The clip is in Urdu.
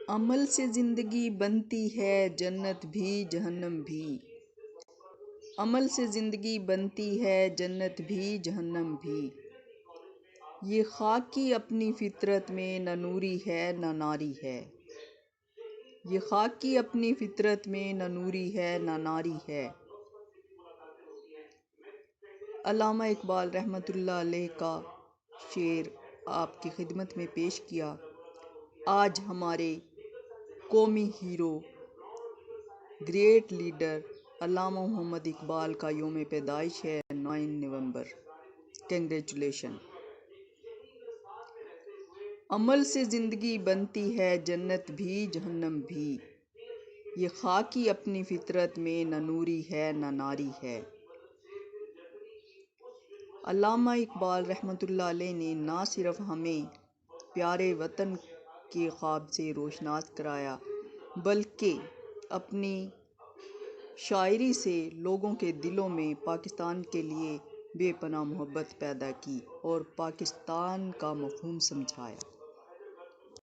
عمل سے زندگی بنتی ہے جنت بھی جہنم بھی، عمل سے زندگی بنتی ہے جنت بھی جہنم بھی، یہ خاک کی اپنی فطرت میں نہ نوری ہے نہ ناری ہے، یہ خاک کی اپنی فطرت میں نہ نوری ہے نہ ناری ہے۔ علامہ اقبال رحمۃ اللہ علیہ کا شعر آپ کی خدمت میں پیش کیا۔ آج ہمارے قومی ہیرو، گریٹ لیڈر علامہ محمد اقبال کا یوم پیدائش ہے 9 نومبر۔ کنگریچولیشن۔ عمل سے زندگی بنتی ہے جنت بھی جہنم بھی، یہ خاک کی اپنی فطرت میں نہ نوری ہے نہ ناری ہے۔ علامہ اقبال رحمۃ اللہ علیہ نے نہ صرف ہمیں پیارے وطن کے خواب سے روشناس کرایا، بلکہ اپنی شاعری سے لوگوں کے دلوں میں پاکستان کے لیے بے پناہ محبت پیدا کی اور پاکستان کا مفہوم سمجھایا۔